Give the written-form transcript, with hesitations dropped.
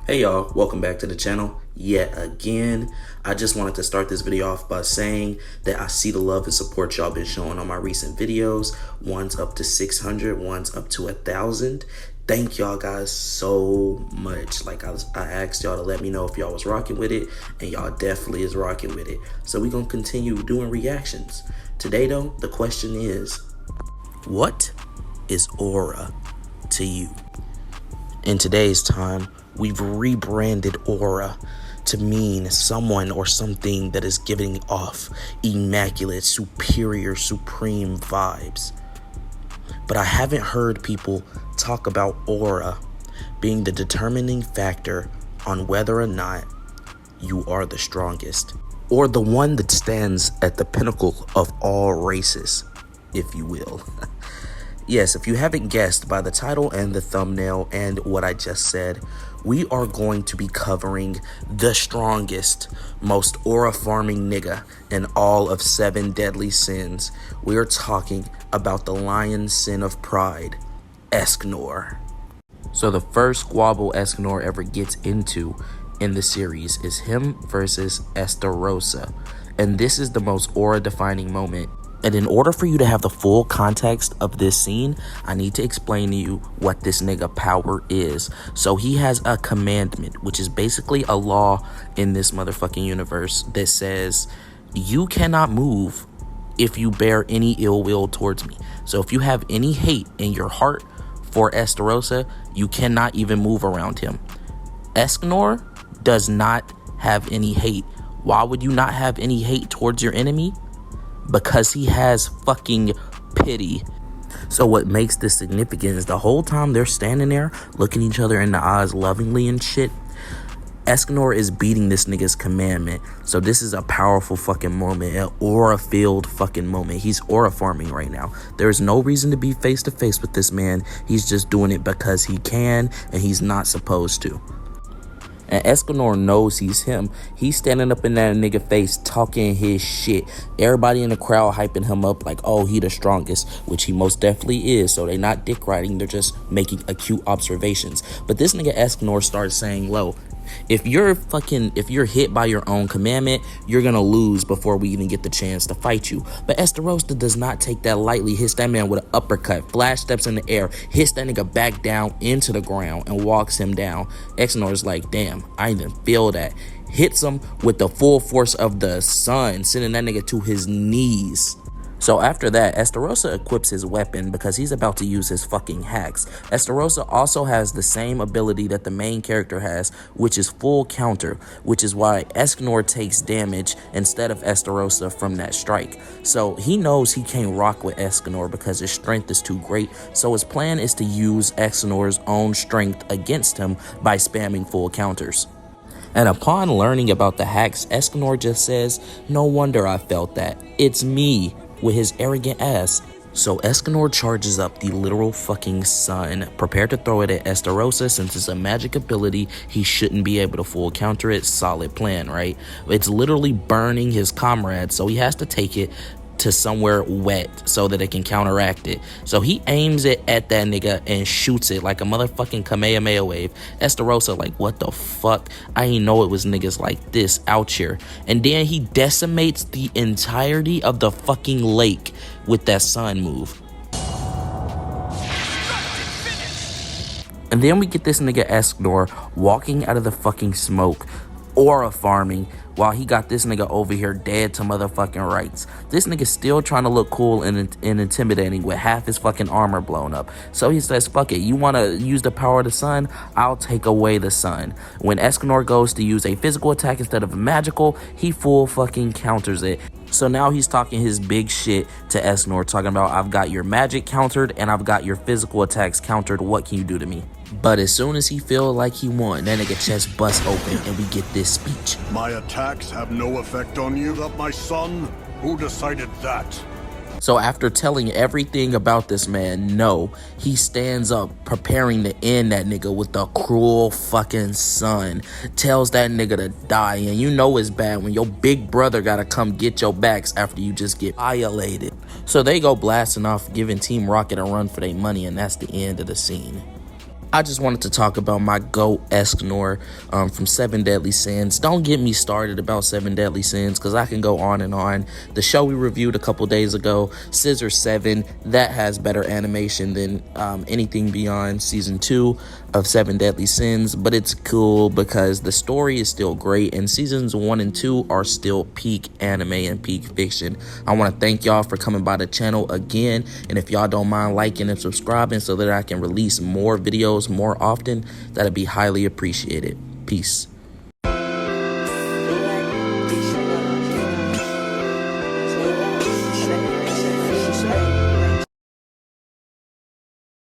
Hey y'all, welcome back to the channel yet again. I just wanted to start this video off by saying that I see the love and support y'all been showing on my recent videos. One's up to 600, one's up to 1,000. Thank y'all guys so much. Like I asked y'all to let me know if y'all was rocking with it, and y'all definitely is rocking with it. So we gonna continue doing reactions. Today though, the question is, what is aura to you? In today's time, we've rebranded aura to mean someone or something that is giving off immaculate, superior, supreme vibes. But I haven't heard people talk about aura being the determining factor on whether or not you are the strongest, or the one that stands at the pinnacle of all races, if you will. Yes, if you haven't guessed by the title and the thumbnail and what I just said, we are going to be covering the strongest, most aura farming nigga in all of 7 deadly sins. We are talking about the lion sin of pride, Escanor. So the first squabble Escanor ever gets into in the series is him versus Estarossa. And this is the most aura defining moment. And in order for you to have the full context of this scene, I need to explain to you what this nigga power is. So he has a commandment, which is basically a law in this motherfucking universe that says you cannot move if you bear any ill will towards me. So if you have any hate in your heart for Estarossa, you cannot even move around him. Escanor does not have any hate. Why would you not have any hate towards your enemy? Because he has fucking pity. So what makes this significant is the whole time they're standing there looking each other in the eyes lovingly and shit, Escanor is beating this nigga's commandment. So this is a powerful fucking moment, an aura filled fucking moment. He's aura farming right now. There's no reason to be face to face with this man. He's just doing it because he can, and he's not supposed to. And Escanor knows he's him. He's standing up in that nigga face talking his shit. Everybody in the crowd hyping him up like, oh, he the strongest, which he most definitely is. So they not dick riding, they're just making acute observations. But this nigga Escanor starts saying, low, if you're hit by your own commandment, you're gonna lose before we even get the chance to fight you. But Estarossa does not take that lightly. Hits that man with an uppercut, flash steps in the air, hits that nigga back down into the ground and walks him down. Escanor is like, damn, I didn't feel that. Hits him with the full force of the sun, sending that nigga to his knees. So after that, Estarossa equips his weapon because he's about to use his fucking hacks. Estarossa also has the same ability that the main character has, which is full counter, which is why Escanor takes damage instead of Estarossa from that strike. So he knows he can't rock with Escanor because his strength is too great. So his plan is to use Escanor's own strength against him by spamming full counters. And upon learning about the hacks, Escanor just says, no wonder I felt that. It's me. With his arrogant ass. So Escanor charges up the literal fucking sun, prepared to throw it at Estarossa. Since it's a magic ability, he shouldn't be able to full counter it. Solid plan, right? It's literally burning his comrades, so he has to take it to somewhere wet so that it can counteract it. So he aims it at that nigga and shoots it like a motherfucking Kamehameha wave. Estarossa like, what the fuck? I ain't know it was niggas like this out here. And then he decimates the entirety of the fucking lake with that sun move. And then we get this nigga Escanor walking out of the fucking smoke, aura farming, while he got this nigga over here dead to motherfucking rights. This nigga still trying to look cool and intimidating with half his fucking armor blown up. So he says, fuck it, you want to use the power of the sun? I'll take away the sun. When Escanor goes to use a physical attack instead of a magical, he full fucking counters it. So now he's talking his big shit to Escanor, talking about, I've got your magic countered and I've got your physical attacks countered. What can you do to me? But as soon as he feel like he won, that nigga chest busts open and we get this speech. My attacks have no effect on you, my son? Who decided that? So after telling everything about this man, no, he stands up preparing to end that nigga with the cruel fucking sun. Tells that nigga to die, and you know it's bad when your big brother gotta come get your backs after you just get violated. So they go blasting off, giving Team Rocket a run for their money, and that's the end of the scene. I just wanted to talk about my GOAT Escanor from 7 Deadly Sins. Don't get me started about 7 Deadly Sins because I can go on and on. The show we reviewed a couple days ago, Scissor 7, that has better animation than anything beyond season 2 of 7 Deadly Sins. But it's cool because the story is still great and seasons 1 and 2 are still peak anime and peak fiction. I want to thank y'all for coming by the channel again. And if y'all don't mind liking and subscribing so that I can release more videos more often, that'd be highly appreciated. Peace.